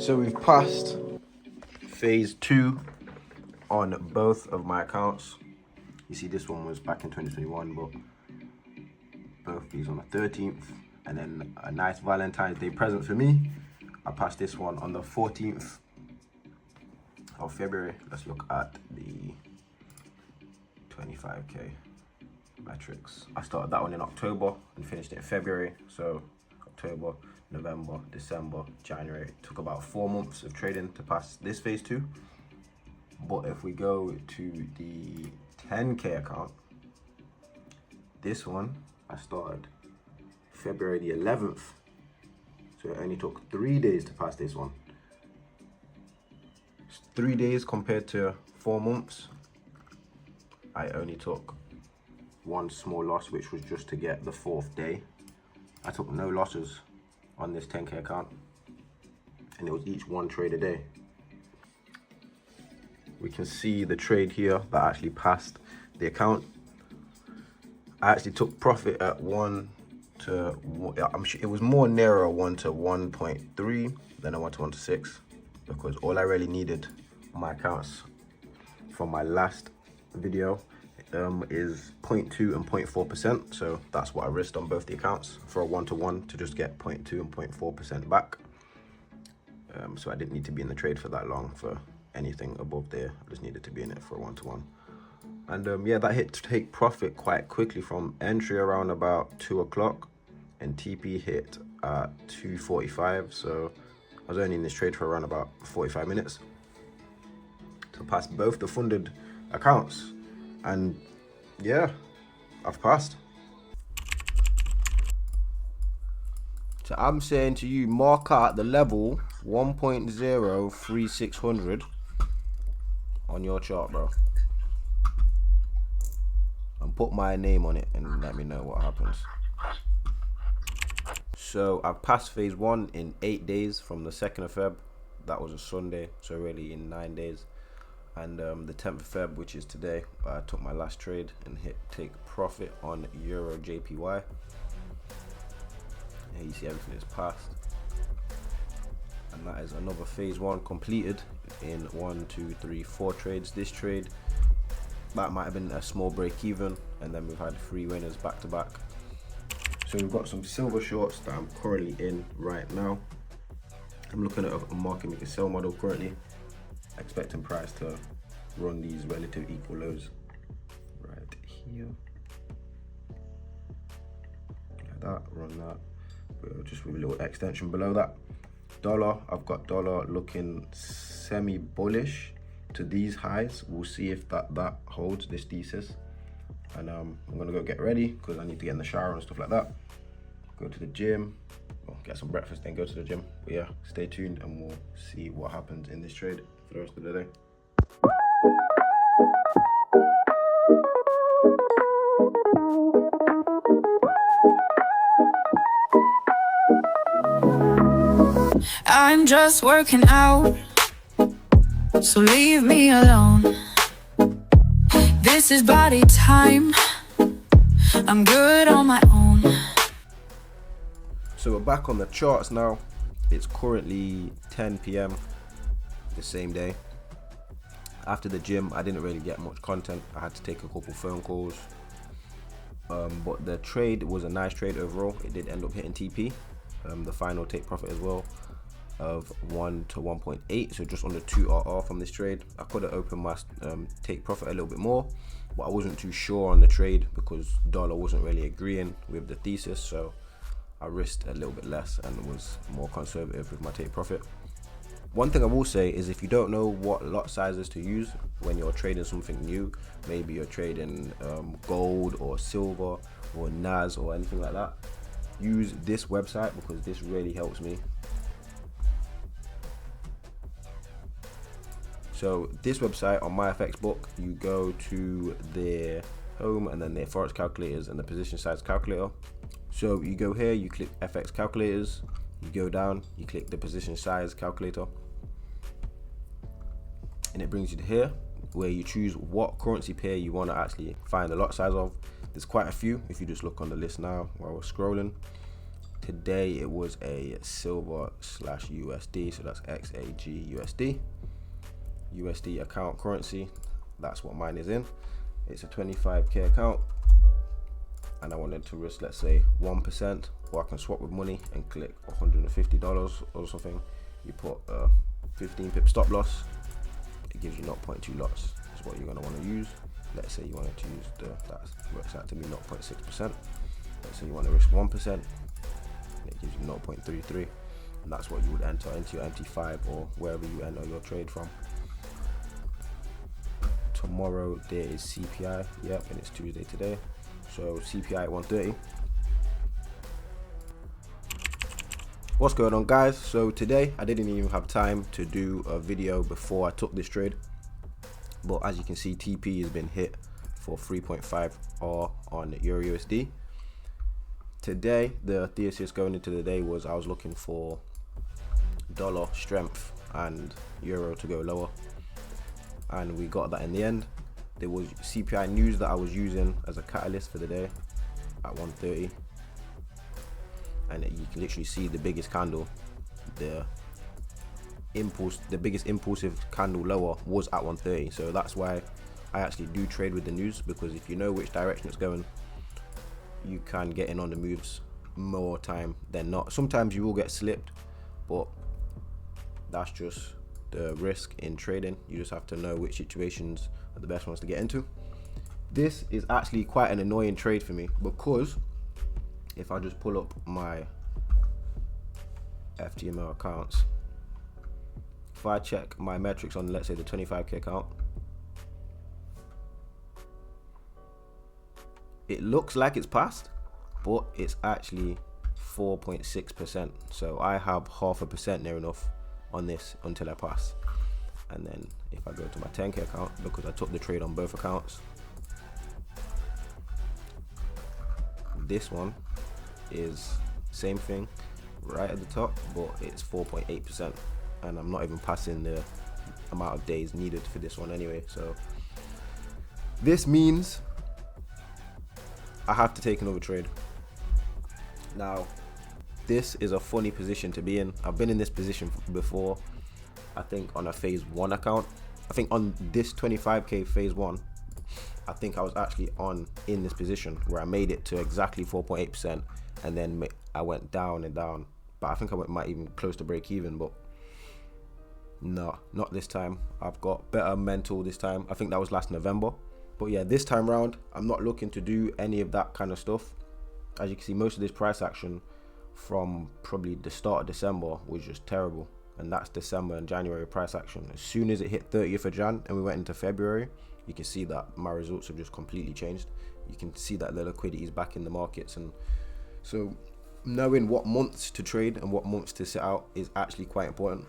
So we've passed phase 2 on both of my accounts. You see, this one was back in 2021, but both these on the 13th, and then a nice Valentine's Day present for me, I passed this one on the 14th of February. Let's look at the 25k metrics. I started that one in October and finished it in February. So October, November, December, January. It took about 4 months of trading to pass this phase 2. But if we go to the 10k account, this one I started February the 11th. So it only took 3 days to pass this one. It's 3 days compared to 4 months. I only took one small loss, which was just to get the 4th day. I took no losses on this 10k account, and it was each one trade a day. We can see the trade here that actually passed the account. I actually took profit at 1 to, I'm sure it was more nearer 1 to 1.3 than a 1 to 1 to 6, because all I really needed on my accounts from my last video is 0.2 and 0.4%. So that's what I risked on both the accounts for a 1 to 1 to just get 0.2 and 0.4% back. So I didn't need to be in the trade for that long for anything above there. I just needed to be in it for a 1 to 1. And yeah, that hit to take profit quite quickly from entry around about 2 o'clock, and TP hit at 2:45. So I was only in this trade for around about 45 minutes to pass both the funded accounts. And yeah, I've passed. So I'm saying to you, mark out the level 1.03600 on your chart, bro, and put my name on it and let me know what happens. So I've passed phase 1 in 8 days from the 2nd of Feb. That was a Sunday, so really in 9 days. And the 10th of Feb, which is today, I took my last trade and take profit on Euro JPY. Here you see everything is passed. And that is another phase 1 completed in 1, 2, 3, 4 trades. This trade, that might have been a small break even, and then we've had 3 winners back to back. So we've got some silver shorts that I'm currently in right now. I'm looking at a market make a sell model currently, expecting price to run these relative equal lows right here, like that, run that, but just with a little extension below that. Dollar, I've got dollar looking semi bullish to these highs. We'll see if that holds this thesis. And I'm gonna go get ready because I need to get in the shower and stuff like that, go to the gym, well, get some breakfast, then go to the gym. But yeah, stay tuned and we'll see what happens in this trade for the rest of the day. I'm just working out, so leave me alone. This is body time, I'm good on my own. So we're back on the charts now. It's currently 10 p.m. the same day. After the gym, I didn't really get much content. I had to take a couple phone calls. But the trade was a nice trade overall. It did end up hitting TP. The final take profit as well of 1 to 1.8, so just under 2 RR from this trade. I could have opened my take profit a little bit more, but I wasn't too sure on the trade because dollar wasn't really agreeing with the thesis, so I risked a little bit less and was more conservative with my take profit. One thing I will say is, if you don't know what lot sizes to use when you're trading something new, maybe you're trading gold or silver or NAS or anything like that, use this website because this really helps me. So this website, on my FX book, you go to their home and then their forex calculators and the position size calculator. So you go here, you click FX calculators, you go down, you click the position size calculator, and it brings you to here where you choose what currency pair you want to actually find the lot size of. There's quite a few if you just look on the list now while we're scrolling. Today it was a silver slash USD, so that's XAG USD. USD account currency, that's what mine is in. It's a 25k account, and I wanted to risk, let's say 1%, or I can swap with money and click $150 or something. You put 15 pip stop loss, it gives you 0.2 lots. That's what you're gonna want to use. Let's say you wanted to use that works out to be 0.6%. Let's say you want to risk 1%, and it gives you 0.33, and that's what you would enter into your MT5 or wherever you enter your trade from. Tomorrow there is CPI, yep, and it's Tuesday today, so CPI at 130. What's going on, guys? So today I didn't even have time to do a video before I took this trade, but as you can see, TP has been hit for 3.5R on Euro USD. Today the thesis going into the day was I was looking for dollar strength and euro to go lower, and we got that in the end. There was CPI news that I was using as a catalyst for the day at 130, and you can literally see the biggest candle, the biggest impulsive candle lower was at 130. So that's why I actually do trade with the news, because if you know which direction it's going, you can get in on the moves more time than not. Sometimes you will get slipped, but that's just the risk in trading. You just have to know which situations are the best ones to get into. This is actually quite an annoying trade for me, because if I just pull up my FTMO accounts, if I check my metrics on, let's say, the 25k account, it looks like it's passed, but it's actually 4.6%. So I have 0.5% near enough on this until I pass. And then if I go to my 10k account, because I took the trade on both accounts, this one is same thing right at the top, but it's 4.8%, and I'm not even passing the amount of days needed for this one anyway. So this means I have to take another trade. Now this is a funny position to be in. I've been in this position before, I think on a phase 1 account. I think on this 25k phase 1, I think I was actually in this position where I made it to exactly 4.8%, and then I went down and down, but I think I might even close to break even. But no, not this time. I've got better mental this time. I think that was last November. But yeah, this time round, I'm not looking to do any of that kind of stuff. As you can see, most of this price action from probably the start of December was just terrible. And that's December and January price action. As soon as it hit 30th of Jan and we went into February, you can see that my results have just completely changed. You can see that the liquidity is back in the markets. And so knowing what months to trade and what months to sit out is actually quite important.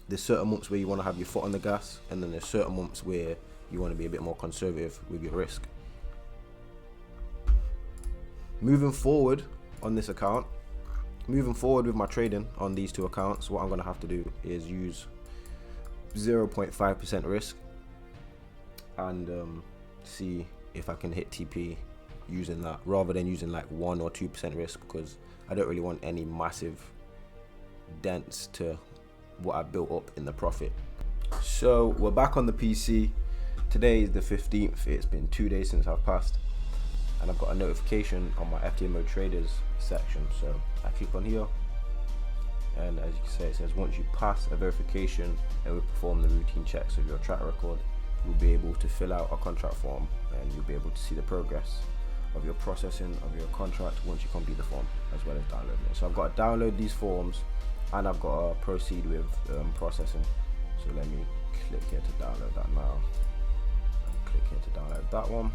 There's certain months where you want to have your foot on the gas, and then there's certain months where you want to be a bit more conservative with your risk. Moving forward on this account, moving forward with my trading on these two accounts, what I'm going to have to do is use 0.5% risk and see if I can hit TP using that, rather than using like 1 or 2% risk, because I don't really want any massive dents to what I built up in the profit. So we're back on the PC. Today is the 15th. It's been 2 days since I've passed, and I've got a notification on my FTMO traders section. So I click on here, and as you can see, it says once you pass a verification and we perform the routine checks of your track record, you'll be able to fill out a contract form, and you'll be able to see the progress of your processing of your contract once you complete the form, as well as downloading it. So I've got to download these forms, and I've got to proceed with processing. So let me click here to download that now. Click here to download that one,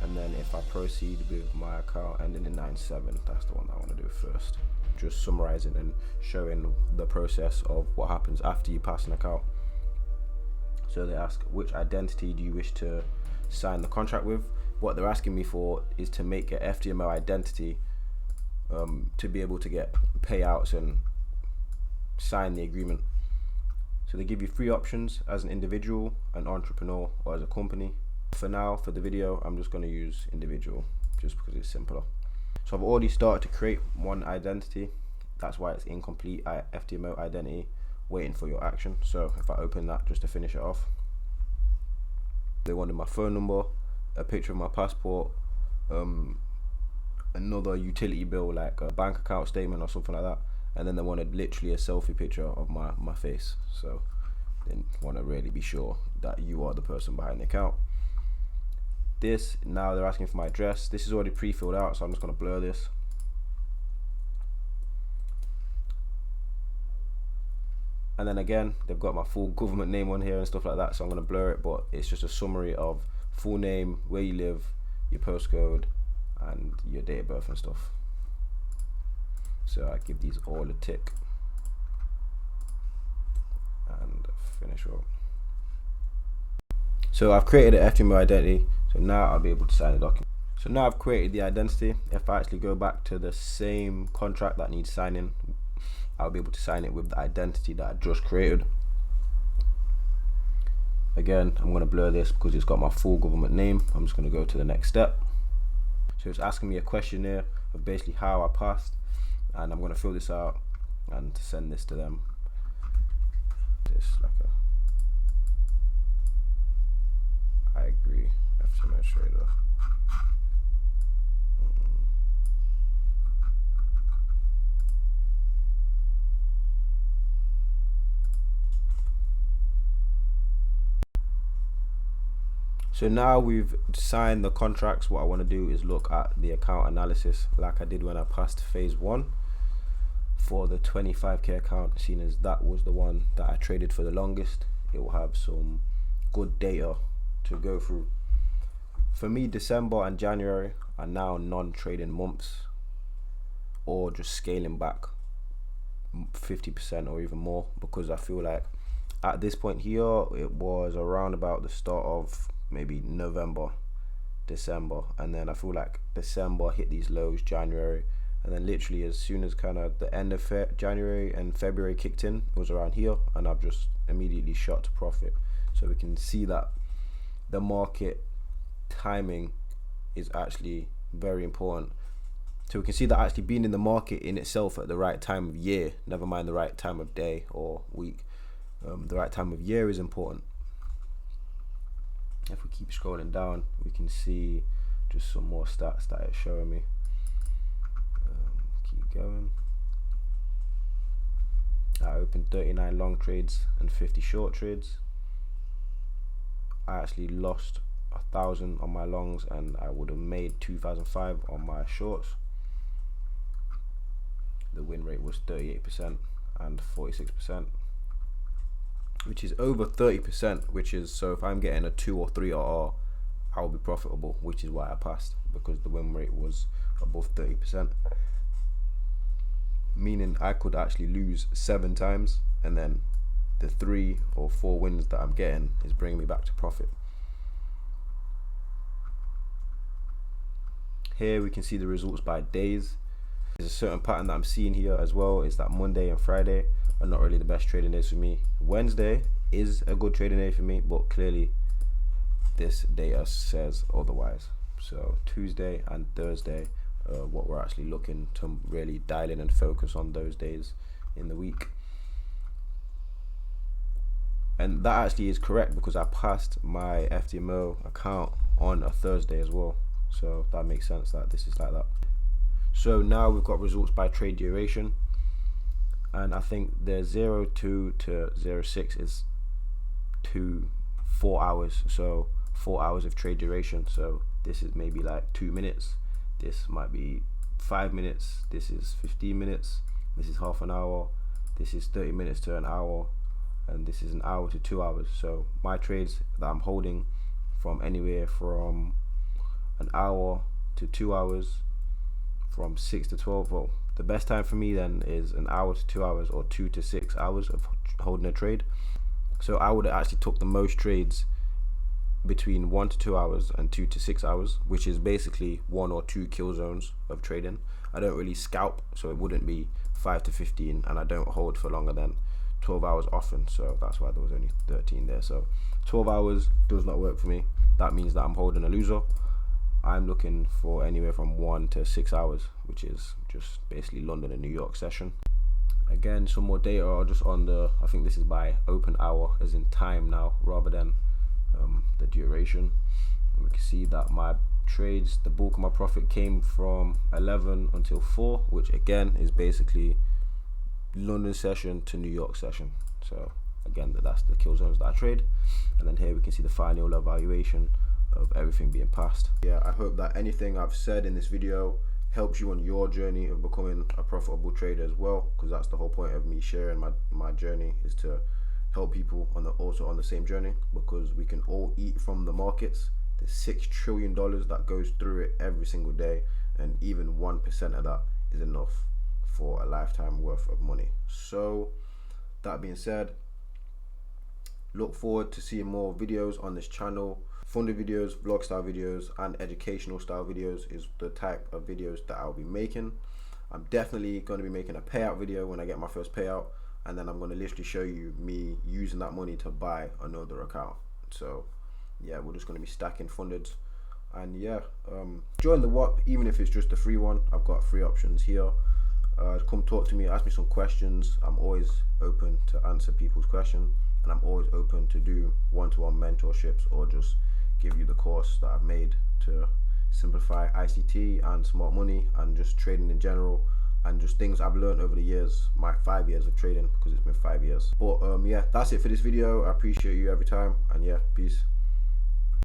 and then if I proceed with my account ending in 97, that's the one I want to do first. Just summarizing and showing the process of what happens after you pass an account. So they ask, which identity do you wish to sign the contract with? What they're asking me for is to make an FTMO identity to be able to get payouts and sign the agreement. So they give you 3 options: as an individual, an entrepreneur, or as a company. For now, for the video, I'm just going to use individual just because it's simpler. So I've already started to create one identity. That's why it's incomplete FTMO identity, waiting for your action. So if I open that just to finish it off, they wanted my phone number, a picture of my passport, another utility bill like a bank account statement or something like that, and then they wanted literally a selfie picture of my face. So they want to really be sure that you are the person behind the account. This, now they're asking for my address. This is already pre-filled out, so I'm just going to blur this. And then again, they've got my full government name on here and stuff like that, so I'm going to blur it, but it's just a summary of full name, where you live, your postcode, and your date of birth and stuff. So I give these all a tick and finish up. So I've created an FTMO identity, so now I'll be able to sign the document. So now I've created the identity. If I actually go back to the same contract that needs signing, I'll be able to sign it with the identity that I just created. Again, I'm going to blur this because it's got my full government name. I'm just going to go to the next step. So it's asking me a questionnaire of basically how I passed, and I'm going to fill this out and send this to them. Just like a I agree, FTMO trader. So now we've signed the contracts, what I want to do is look at the account analysis like I did when I passed phase 1 for the 25k account, seeing as that was the one that I traded for the longest. It will have some good data to go through. For me, December and January are now non-trading months, or just scaling back 50% or even more, because I feel like at this point here it was around about the start of maybe November, December, and then I feel like December hit these lows, January, and then literally as soon as kind of the end of January and February kicked in, it was around here, and I've just immediately shot to profit. So we can see that the market timing is actually very important. So we can see that actually being in the market in itself at the right time of year, never mind the right time of day or week, the right time of year is important. If we keep scrolling down, we can see just some more stats that it's showing me. Keep going. I opened 39 long trades and 50 short trades. I actually lost 1,000 on my longs, and I would have made 2,005 on my shorts. The win rate was 38% and 46%, which is over 30%, which is, so if I'm getting a 2 or 3 RR, I will be profitable, which is why I passed, because the win rate was above 30%, meaning I could actually lose 7 times, and then the 3 or 4 wins that I'm getting is bringing me back to profit. Here we can see the results by days. There's a certain pattern that I'm seeing here as well, is that Monday and Friday are not really the best trading days for me. Wednesday is a good trading day for me, but clearly this data says otherwise. So Tuesday and Thursday, what we're actually looking to really dial in and focus on those days in the week. And that actually is correct, because I passed my FTMO account on a Thursday as well. So that makes sense that this is like that. So now we've got results by trade duration, and I think the 02 to 06 is 4 hours, so 4 hours of trade duration. So this is maybe like 2 minutes, this might be 5 minutes, this is 15 minutes, this is half an hour, this is 30 minutes to an hour, and this is an hour to 2 hours. So my trades that I'm holding from anywhere from an hour to 2 hours, from 6 to 12. Well, the best time for me then is an hour to 2 hours, or 2 to 6 hours of holding a trade. So I would have actually took the most trades between 1 to 2 hours and 2 to 6 hours, which is basically 1 or 2 kill zones of trading. I don't really scalp, so it wouldn't be 5 to 15, and I don't hold for longer than 12 hours often, so that's why there was only 13 there. So 12 hours does not work for me. that means that I'm holding a loser. I'm looking for anywhere from 1 to 6 hours, which is just basically London and New York session. Again, some more data are just on the, I think this is by open hour, as in time now, rather than the duration. And we can see that my trades, the bulk of my profit came from 11 until 4, which again is basically London session to New York session. So again, that's the kill zones that I trade. And then here we can see the final evaluation of everything being passed. Yeah, I hope that anything I've said in this video helps you on your journey of becoming a profitable trader as well, because that's the whole point of me sharing my journey, is to help people also on the same journey, because we can all eat from the markets. There's $6 trillion that goes through it every single day, and even 1% of that is enough for a lifetime worth of money. So that being said, look forward to seeing more videos on this channel. Funded videos, vlog style videos, and educational style videos is the type of videos that I'll be making. I'm definitely going to be making a payout video when I get my first payout, and then I'm going to literally show you me using that money to buy another account. So yeah, we're just going to be stacking funded. And yeah, join the WAP, even if it's just a free one. I've got free options here. Come talk to me, ask me some questions. I'm always open to answer people's questions, and I'm always open to do one-to-one mentorships, or just give you the course that I've made to simplify ICT and smart money and just trading in general, and just things I've learned over the years, my 5 years of trading, because it's been 5 years. But yeah, that's it for this video. I appreciate you every time, and yeah, peace.